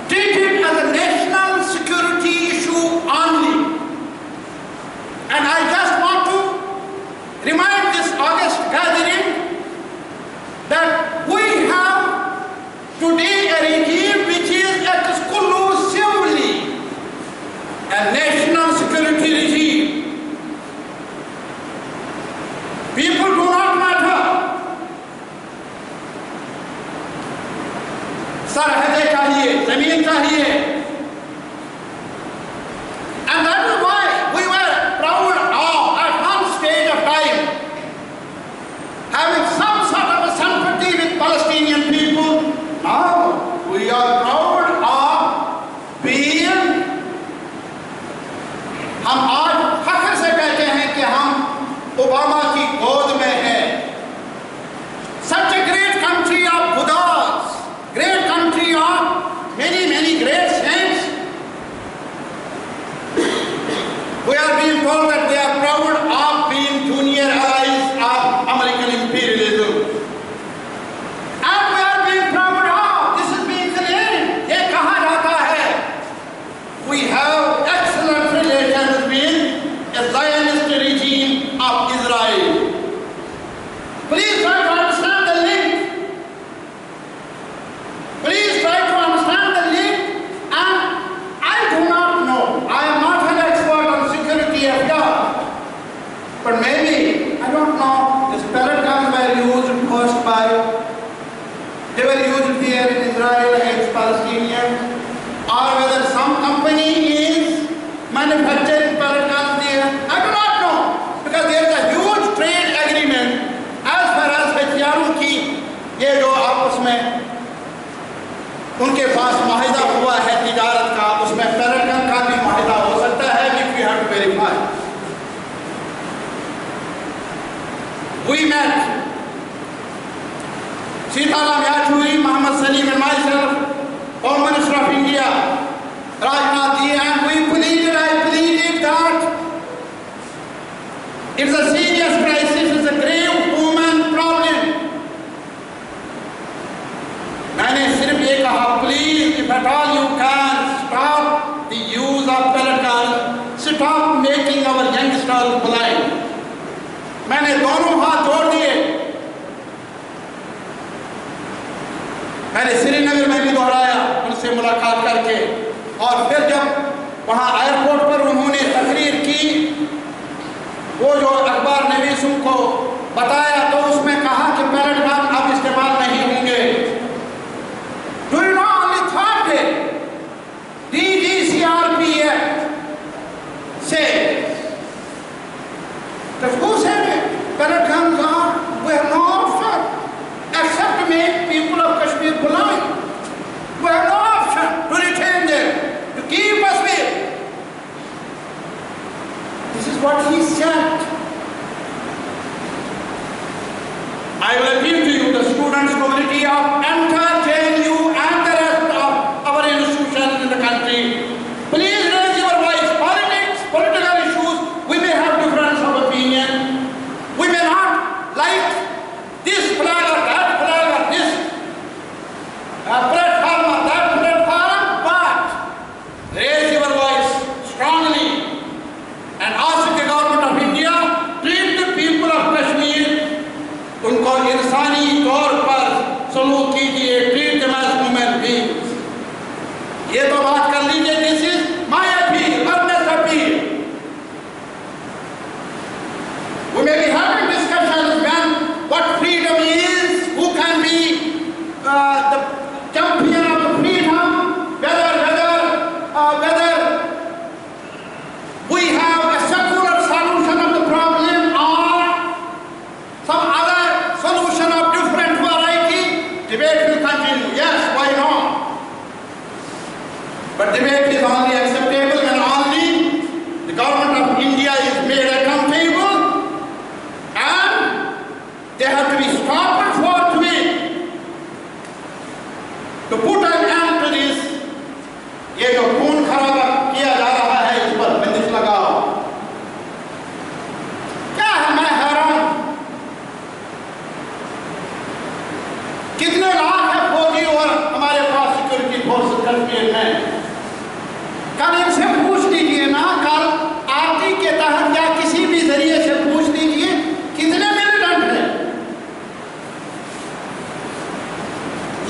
A: treated as a national security issue only, and I just want to remind this august gathering that we have today a regime which is exclusively a national security regime. People do not matter. सरहदें चाहिए, जमीन चाहिए, and that is why we were proud of at one stage of time having some sort of a sympathy with Palestinian people. Now we are proud of being, हम आज फख्र से कहते हैं कि हम ओबामा की गोद में हैं। Such a great country of Buddhas, great country there in Israel against Palestinians, or whether some company is manufacturing pellet guns there. I do not know, because there is a huge trade agreement as far as हथियारों की ये जो आपस में उनके पास माहिदा हुआ है तिजारत का, उसमें pellet gun का भी माहिदा हो सकता है, which we have to verify. We met Sitaram Yachuri, Mohammed Salim and myself, Home Minister of India, Rajnath ji, and we pleaded, I pleaded that it's a serious crisis, it's a grave human problem. मैंने सिर्फ ये कहा, please, if at all you can, stop the use of pellet guns, stop making our youngsters blind. मैंने दोनों हाथ जोड़ दिए. मैंने श्रीनगर में भी दोहराया उनसे मुलाकात करके, और फिर जब वहाँ एयरपोर्ट पर उन्होंने तकरीर की, वो जो अखबार नवीसों को बताया, तो उसमें कहा कि pellet gun अब इस्तेमाल नहीं होंगे. Do you know only third day DGCRPF says that who said it? Pellet guns were no option except to make people of Kashmir blind. We have no option to retain them, to keep us with. This is what he said. I will appeal to you, the students community of entire JNU and the rest of our institutions in the country. Please raise your voice. Politics, political issues, we may have difference of opinion. We may not like this flag or that flag or this platform or that platform, but raise your voice strongly and ask the government of India, treat the people of Kashmir, उनको इंसानी तौर पर सलूक कीजिए, treat them as human beings. ये तो बात कर लीजिए. This is my appeal, earnest appeal. We may be having discussions when what freedom is, who can be the champion of the freedom, whether we have a secular solution of the problem or some other solution of different variety. Debate will continue. Yes, why not? But debate is only acceptable when only the government of India is made accountable, and they have to be stopped forthwith to put an end to this. ये जो खून खराबा किया जा रहा है, इस पर बंदिश लगाओ. क्या है, मैं हैरान. कितने लाख है फौजी और हमारे पास सिक्योरिटी फोर्स कश्मीर में. कल इनसे पूछ लीजिए ना, कल आरटी के तहत या किसी भी जरिए से पूछ लीजिए कितने मिलिटेंट हैं.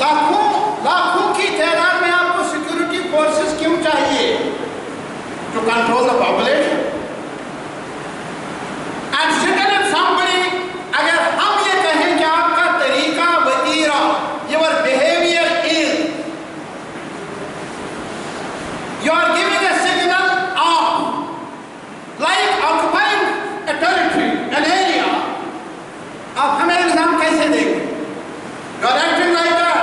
A: लाखों की तादाद में आपको सिक्योरिटी फोर्सेस क्यों चाहिए? To control the population. And second, somebody, अगर हम ये कहें कि आपका तरीका, वतीरा, your behavior is, you are giving a signal of like occupying a territory, an area. आप हमें इल्जाम कैसे देंगे? You are acting like that.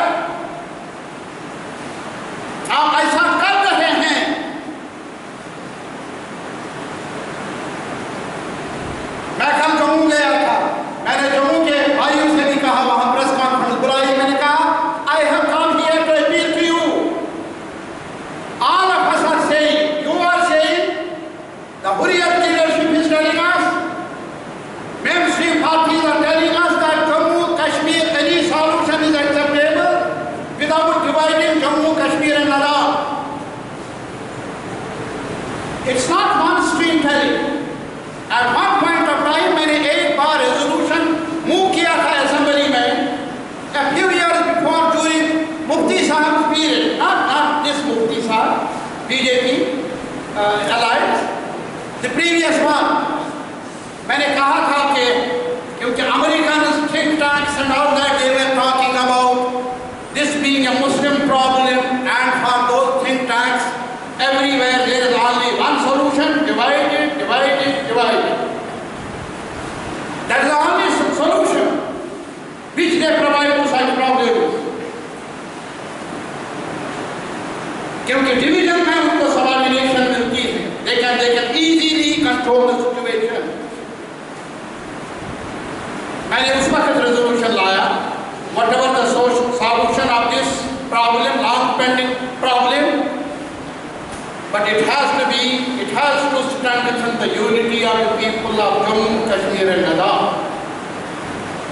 A: आप ऐसा कर रहे हैं. मैं कल जम्मू गया था. मैंने जम्मू के भाइयों से भी कहा, वहां प्रेस कॉन्फ्रेंस बुलाई. मैंने कहा, I have come here to appeal to you. All of us are saying, you are saying, the Hurriyat leadership is telling us, mainstream parties are telling us that Jammu, Kashmir, any solution is acceptable without dividing Jammu, Kashmir and Ladakh. It's not one stream telling. At one point of time, मैंने एक बार resolution move किया था assembly में, a few years before during Mufti Sahab's period, not this Mufti Sahab, BJP alliance, the previous one. मैंने कहा था कि क्योंकि American think tanks and all that, they were talking about this being a Muslim problem, and for those think tanks, everywhere there is only one solution: divide it, divide it, divide it. That is the only solution which they provide to such problems. क्योंकि division में उनको subordination मिलती है, they can easily control the situation. मैंने उस वक्त resolution लाया, whatever the solution of this problem, long pending problem, but it has to strengthen the unity of the people of Jammu, Kashmir and Ladakh.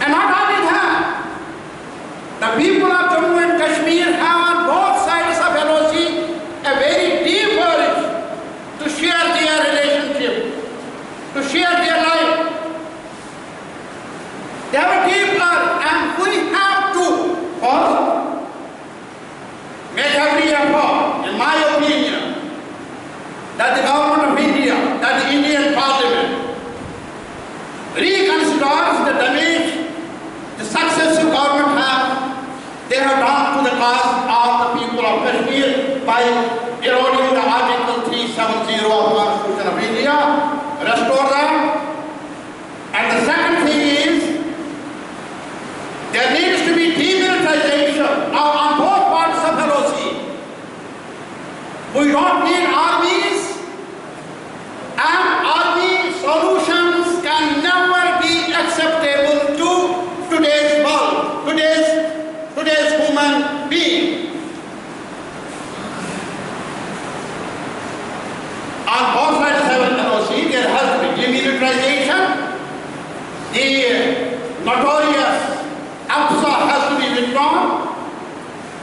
A: And not only that, the people of Jammu and Kashmir have on both sides of LOC a very deep urge to share their relationship, to share their life. They have a deep urge, and we have to first make every effort, in my opinion, that the government of India, that the Indian Parliament reconsiders the damage the successive government they have done to the cause of the people of Kashmir by eroding the Article 370 of the Constitution of India, restore them. And the second thing is, there needs to be demilitarization now on both parts of LOC. We don't need armies, and army solutions can never be acceptable to today's world, today's human being. On both sides of LOC, there has to be demilitarization. The notorious APSA has to be withdrawn.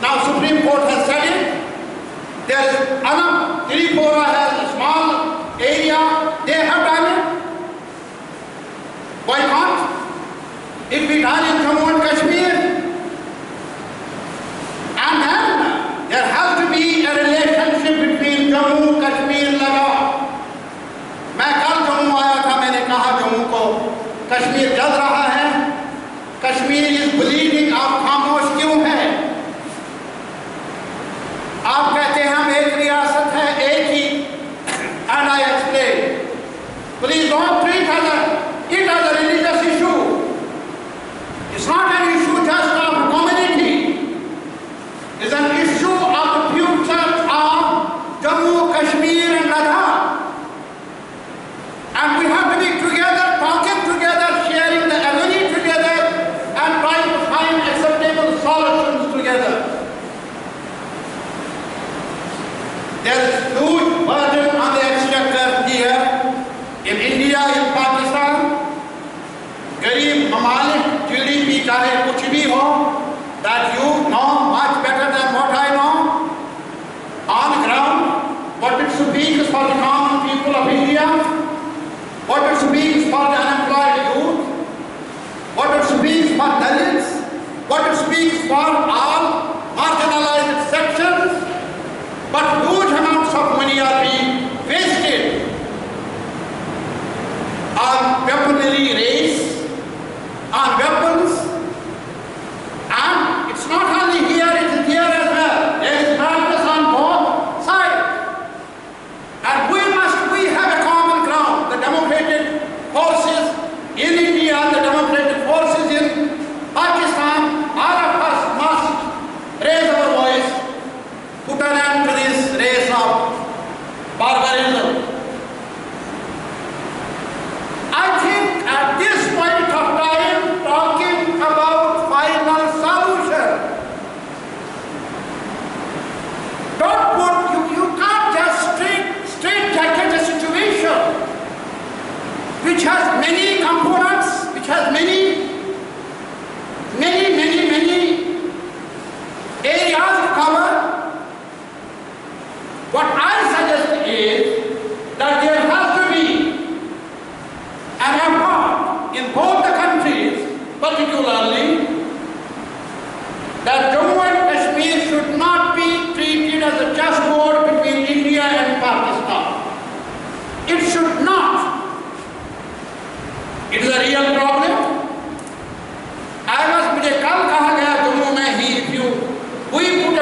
A: Now Supreme Court has said it. There is enough. Tripura has a small area. They have done it. Why not? It be done in Jammu and Kashmir. And then there has to be a relationship between Jammu, Kashmir and Ladakh. मैं कल जम्मू आया था, मैंने कहा जम्मू को कश्मीर जल रहा है, कश्मीर इज ब्लीडिंग, आप खामोश क्यों हैं? आप कहते हैं हम एक रियासत है, एक ही, and I explain, please don't treat it as a religious issue. It's not an issue just of community. It's an issue of the future of Jammu, Kashmir and Ladakh. And we have to be together, talking together, sharing the agony together, and trying to find acceptable solutions together. There is huge burden on the exchequer here, in India, in Pakistan. Garib mamalik, GDP chahe kuch bhi ho, that you know much better than what I know. On the ground, what it speaks for the common people of India, what it speaks for the unemployed youth, what it speaks for Dalits, what it speaks for all marginalized sections, but huge amounts of money are being wasted on weaponry race, on weapons, and it's not only here, it is here as well. There is madness on both sides. And we have a common ground. The democratic forces in India, the democratic forces in Pakistan, all of us must raise our voice, put an end to this race of barbarism. I think at this point of time, talking about final solution, don't put, you can't just straight jacket a situation which has many components, which has many areas to cover. What I suggest is that there has to be an effort in both the countries, particularly, that Jammu and Kashmir should not be treated as a chessboard between India and Pakistan. It should not. It is a real problem. मुझे कल कहा गया जम्मू में ही, if we put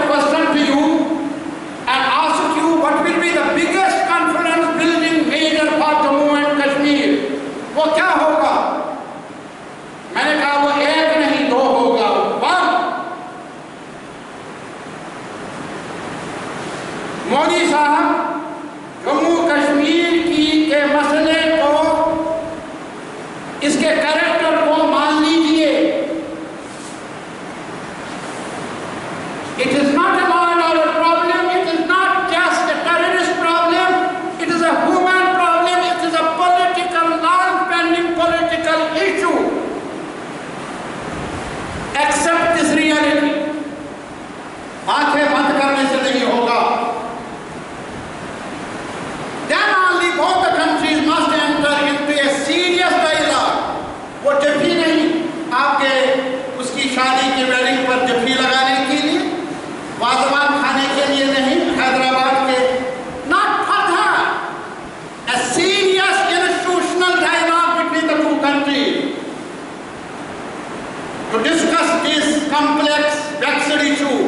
A: Modi साहब जम्मू कश्मीर के मसले को, इसके कैरेक्टर को मान लीजिए। It is not a law and order problem, it is not just a terrorist problem, it is a human problem, it is a political, long-pending political issue. Accept this reality. आंखें बंद करने से नहीं होगा। Then only both the countries must enter into a serious dialogue. वो जफ्फी नहीं, आपके उसकी शादी की वेडिंग पर जफ्फी लगाने के लिए, वाजवान खाने के लिए नहीं, हैदराबाद के, not for that. A serious institutional dialogue between the two countries to discuss this complex, vexed issue,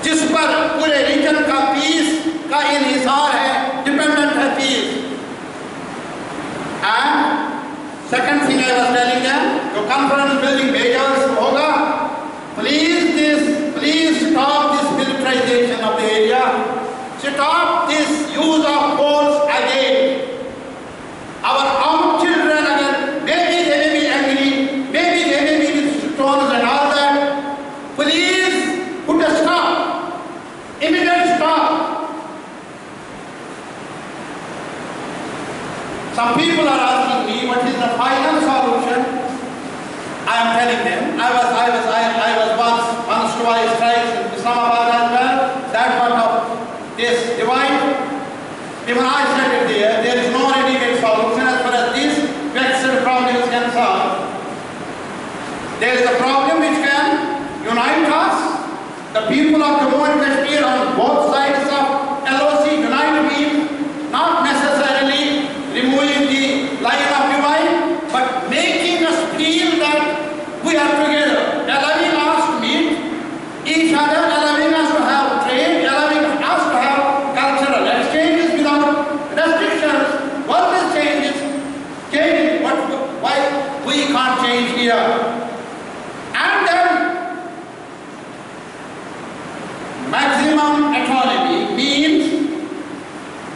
A: जिस पर पूरे रीजन का पीस का इन्हिसार है, डिपेंडेंट है peace. And second thing I was telling them, जो कॉन्फ्रेंस बिल्डिंग मेजर्स होगा, please stop this militarization of the area, stop this use of force again. Our own children, maybe they may be angry, maybe they may be with stones and all that, please put a stop, immediate stop. Some people are asking me what is the final solution. I am telling them, I was once twice thrice in Islamabad as well, that part of this divide. Even I said it there is no ready-made solution as far as this vexed problem is concerned. There is a problem which can unite us. The people of Jammu and Kashmir on both sides of LOC unite means not necessarily removing the line of divide, but making us feel that we are together, allowing us to meet each other, allowing us to have trade, allowing us to have cultural exchanges without restrictions. What is changing, why we can't change here? And then maximum autonomy means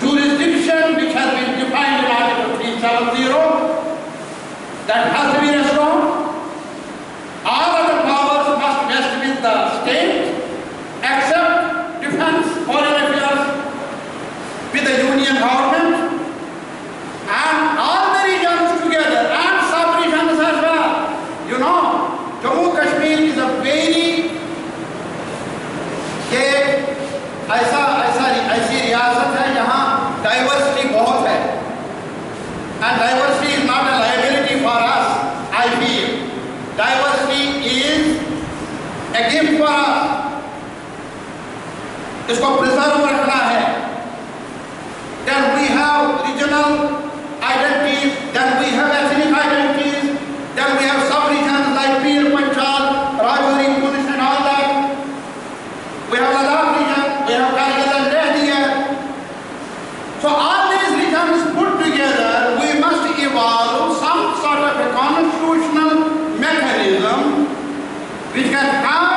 A: jurisdiction which has been defined in Article 370 that has to be restored. All other powers must rest with the state, except defense, foreign affairs, with the union government, and all the regions together, and sub-regions as well. You know, Jammu Kashmir is a very ऐसी रियासत है जहाँ diversity बहुत है, and diversity is not a liability for us, I feel. Diversity is a gift for us. इसको preserve रखना है. Then we have regional identities, then we have ethnic identities, then we have sub-regions like Pir, Panchal, Rajouri, Punesh and all that. We have Ladakh region, we have Kargil and Leh here. So all these regions put together, we must evolve some sort of a constitutional mechanism which can have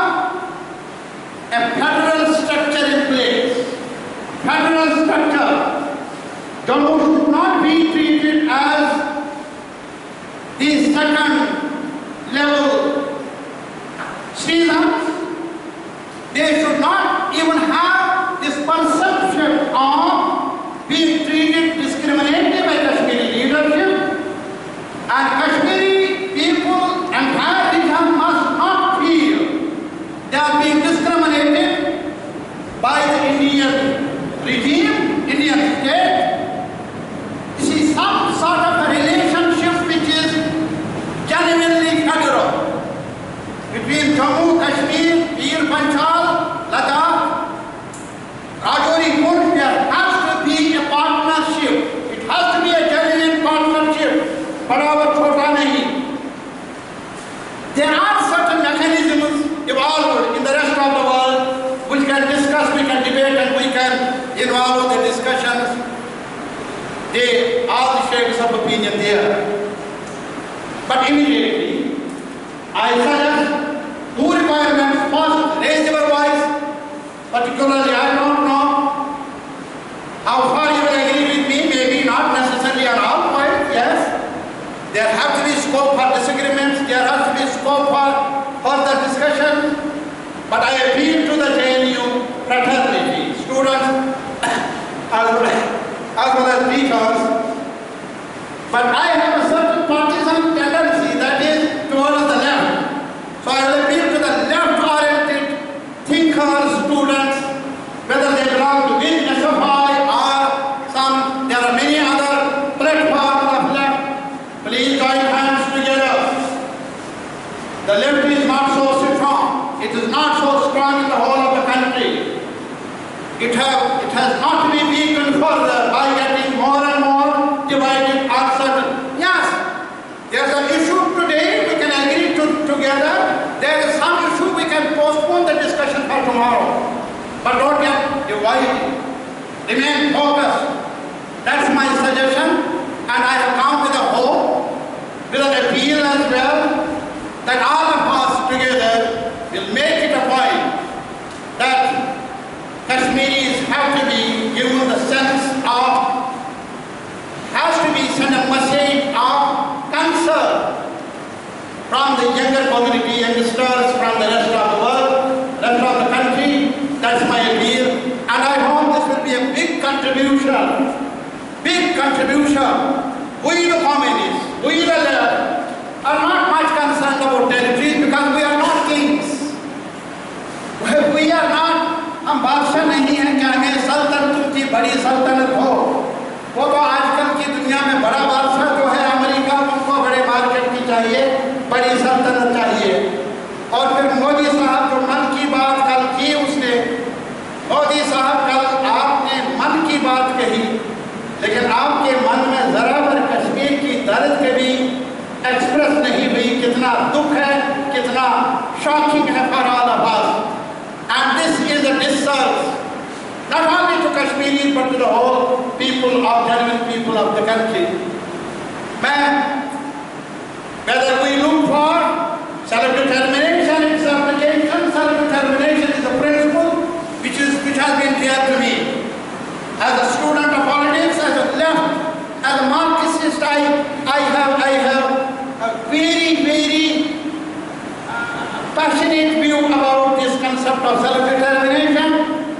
A: a federal structure in place. Federal structure. Jammu should not be treated as the second level citizens. They should not even have this perception of being treated discriminatingly by Kashmiri leadership, and Kashmiri people and entire region must not feel they are being discriminated by the Indian regime, Indian state. You see, some sort of a relationship which is genuinely federal between Jammu, Kashmir, Pir, Panchal, Ladakh, Rajouri, Punesh. There has to be a partnership. It has to be a genuine partnership. बड़ा छोटा नहीं. There are certain mechanisms evolved in the rest of the world which can discuss, we can debate, and we can involve the discussions. They all the shades of opinion there. But immediately, I suggest two requirements. First, raise your voice. particularly, I don't know how far you will agree with me, maybe not necessarily on all points, yes. There has to be scope for disagreements, there has to be scope for further discussion, but I appeal to the JNU fraternity, students as well as teachers, but I have a certain partisan tendency that is towards the left. So I will appeal to the left-oriented thinkers, students, whether they belong to which SFI or some, there are many other platforms of left. Please join hands together. The left is not so strong. It is not so strong in the whole of the country. It has not to be weakened further by getting more and more divided or certain. Yes, there's an issue today, we can agree together. There is some issue, we can postpone the discussion for tomorrow. But don't get divided. Remain focused. That's my suggestion. And I have come with a hope, with an appeal as well, that all of us together will make it a point that Kashmiris have to be given the sense of, has to be sent a message of concern from the younger community, youngsters from the rest of the world, rest of the country. That's my appeal. And I hope this will be a big contribution. Big contribution. We the communists, we the left, are not much concerned about territories because we are not kings. We are not, हम बादशाह नहीं हैं कि हमें सल्तनत की बड़ी सल्तनत हो। वो तो आजकल की दुनिया में बड़ा बादशाह जो है अमेरिका, उनको बड़े मार्केट की चाहिए, बड़ी सल्तनत चाहिए। और फिर मोदी साहब जो मन की बात कल की, उसने मोदी साहब कल आपने मन की बात कही, लेकिन आपके मन में जरा भर कश्मीर की दर्द कभी एक्सप्रेस नहीं हुई, कितना दुख है, कितना शॉकिंग है for all of us. And this is a disservice, not only to Kashmiris but to the whole people of genuine people of the country. Whether we look for self-determination, its application, self-determination is a principle which has been clear to me. As a student of politics, as a left, as a Marxist, I have a very passionate view about this concept of self-determination.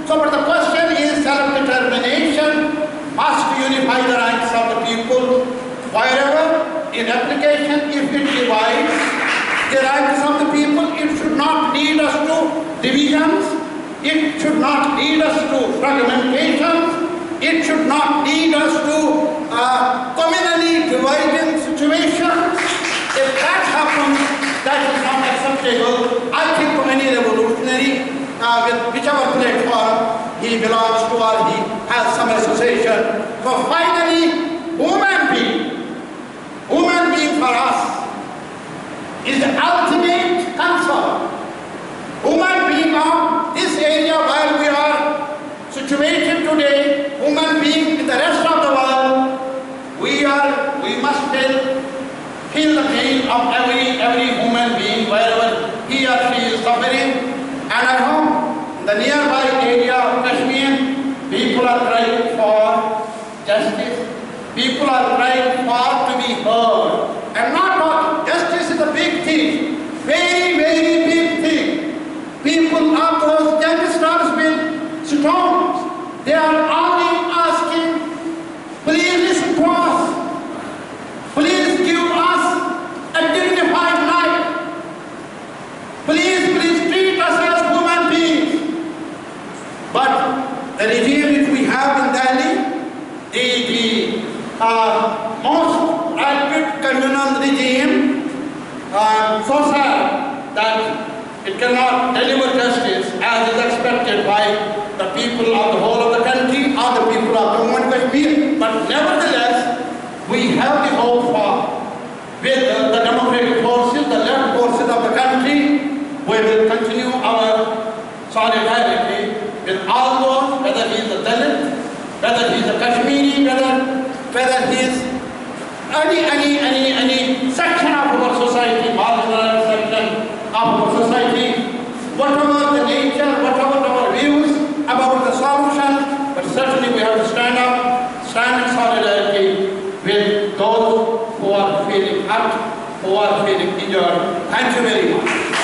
A: So, but the question is, self-determination must unify the rights of the people. Wherever, in application, if it divides the rights of the people, it should not lead us to divisions. It should not lead us to fragmentations. It should not lead us to communally dividing situations. If that happens, that is not acceptable. I think to any revolutionary, with whichever platform he belongs to or he has some association. So finally, human being for us is the ultimate concern. Human being of this area where we are situated today, human being in the rest of the world, we must feel the pain of every human being wherever he or she is suffering. And I hope in the nearby area of Kashmir, people are crying for justice. People are crying for to be heard. And not talking. Justice is a big thing. Very big thing. People of those youngsters with stones, they are only asking, please listen to us. Please give us a dignified life. Please treat us as human beings. But the regime which we have in Delhi, the most right communal regime, so sad that it cannot deliver justice as is expected by the people of the whole of the country or the people of Jammu and Kashmir. But nevertheless, we have the hope for, with the democratic forces, the left forces of the country, we will continue our solidarity with all those, whether he is a Dalit, whether he is a Kashmiri, whether he is any section of our society, marginalized section of our society, whatever the nature, whatever our views, feeling hurt, who are feeling injured. Thank you very much.